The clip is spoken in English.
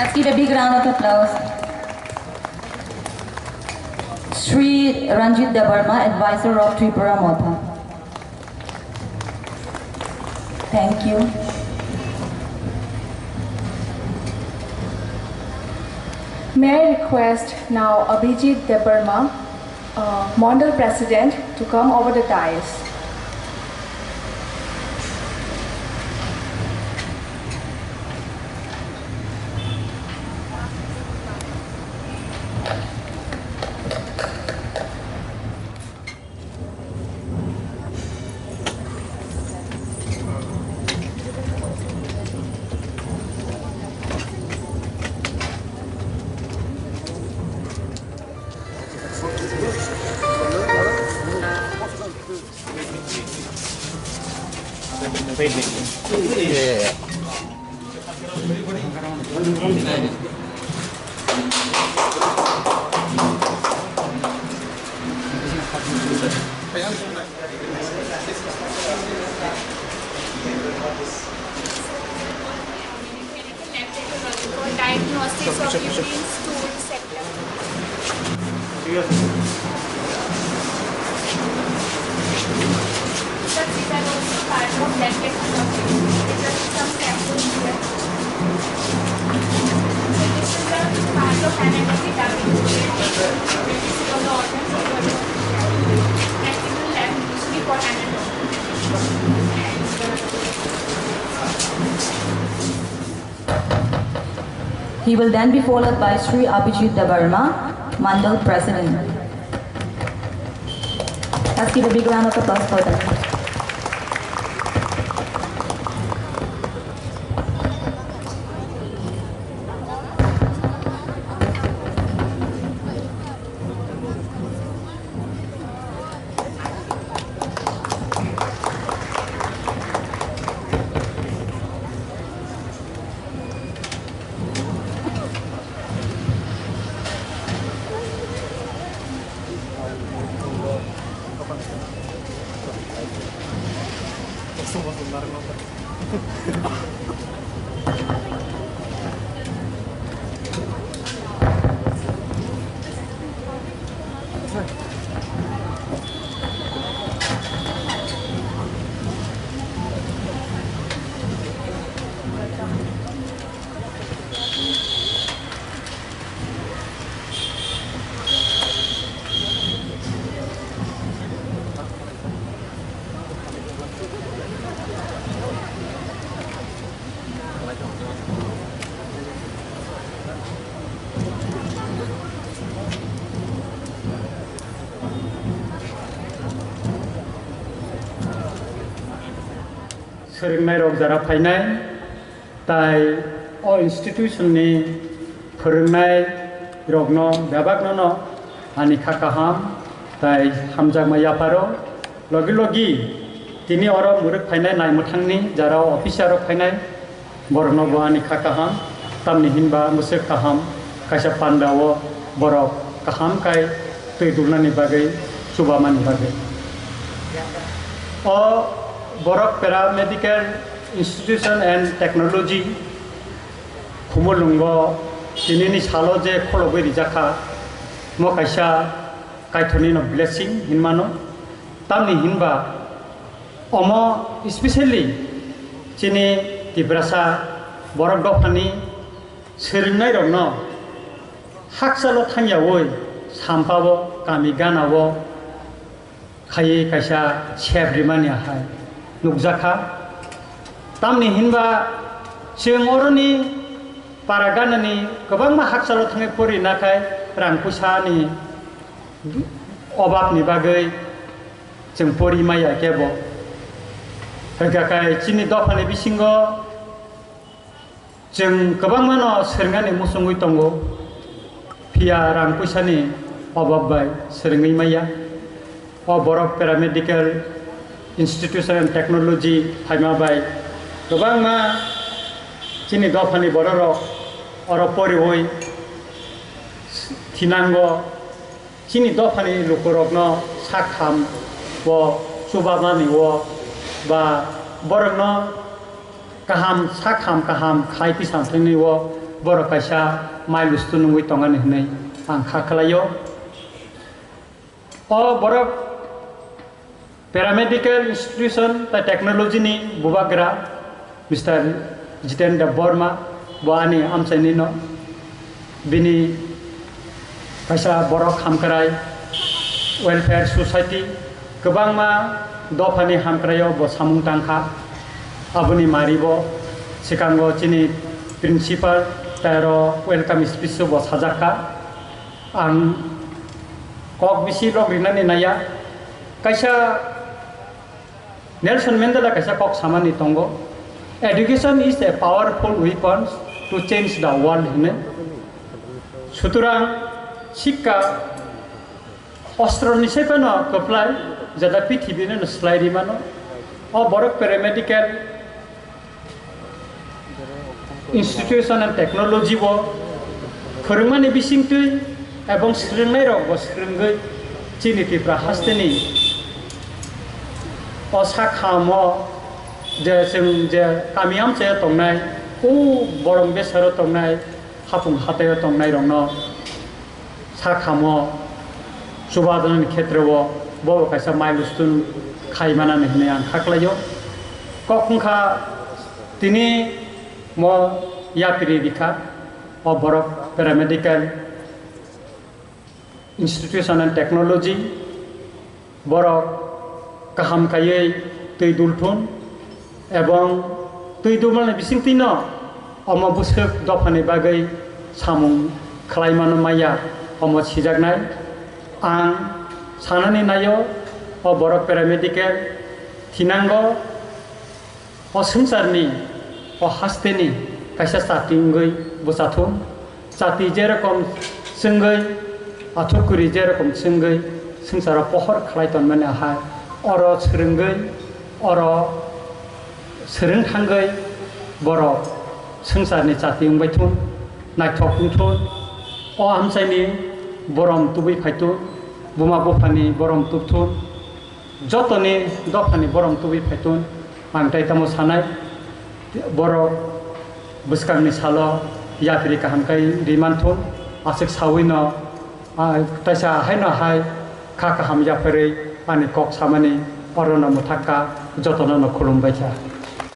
Let's give a big round of applause. Sri Ranjit Debbarma, advisor of Tripura Motha. Thank you. May I request now Abhijit Debbarma, Mandal President, to come over the dais. Diagnostics of uterine stool sector. But these are also part of blood technology. These are some samples here. So this is a part of anatomy that we do all the organs of the practical lab usually for anatomy. He will then be followed by Sri Abhijit Debbarma, Mandal President. Let's give a big round of applause for them. सोलोंनाय रग Zara फायनाय ताई अ इन्स्टिट्यूशननि फोरोंनाय रगनो बेबागनो आनि खाकाहाम ताई हामजागमा यापारो लगी लगी तिनि अर मुरुक फायनाय नाय मोथांनि जारा अफिसार फायनाय बरनो आनि खाकाहाम तामनि हिनबा मुसे काहाम कायसा पान्डावो बरक काहाम काय तै दुलनानि बागै सुबामानि बागै अ Borok Paramedical Institution and Technology Khumulwng tinini salo je khologoi rijaka mo kaisa kaithoni no blessing hinmano tamni hinba omo especially chini tibrasa borok dofani soringnai rokno haksalo thangyaoi sampabo kami ganawo khai kaisa chebrimani hai Nukjaka tamni hinba जों अरनि पारागाननि गोबां हाकसालाव थांनाय फरिनाखाय रां फैसानि अभाबनि बागै जों फरिमाया केबो होगाखाय चिनि दफानि बिसिंगो जों गोबां मानो सोरङानि मुसुङै दंगो फिया रां फैसानि अभाब bye सोरङै Maya a Barak paramedical Institution and Technology Haima by Gobanga Chini Dofani Bororo or a Poriwoi Tinango Chini Dofani Lukurogno Sakham Wo Subamani Wo Ba Borogno Kaham Sakham Kaham Kaipi Santini Wo borok kaisa mailustu nungui tongani hinai ang khaklayo o borok paramedical institution ta technology ni bubagra Mr. Debbarma bo ani amchani no bini kaisa borok hamkrai welfare society kebangma dofani hamkrayo bo samung tangkha abuni maribo sikango chini principal taro welcome speech bo sajaka ang kok bisi log rinani naya kaisa Nelson Mandela kaisa kok samani tongo education is a powerful weapon to change the world hine suturang sikka অস্ত্র হিসেবে না কপ্লাই যেটা পৃথিবী না স্লাইডি মানো ও বড় paramedical institution and technology ব ফরমানি বিসিংতুই এবং স্রিংনাই রক ব স্রিংগৈ চিনিতিপ্রা হাস্তেনি ও সাখাম যে जों যে কামিয়াম চে তংনাই ও বরং বেসর তংনাই হাপুং হাতে তংনাই রং সাখাম Subhadhan Khetrawo bo kaisa milestone khaimana nehne ang khaklayo kokungkha tini mo yapiri dikha o borok paramedical institution and technology borok kaham kayei tui dulthun ebong tui dulmalne bisingtino omo busuk dofani bagai samung khlaimano maya omo sijaknai ang sanani nayo o borok paramedical tinango o sungsarni o hasteni kaisa satingoi busathum sati jerokom sungoi athukuri jerokom sungoi sungsara pohor khlaiton mane ha oro srungoi oro srung thangai borok sungsarni sating baithun naithok thun o amsaini borom tubi phaitu buma bofani borom tupthun jotoni dofani borom tubi phaitun angtai tamo sanai borok buskangni salo yapri kahamkai rimanthun asik sawino taisa haino hai kha kaham yapri ani kok samani orona muthaka jotona no khulumbaisa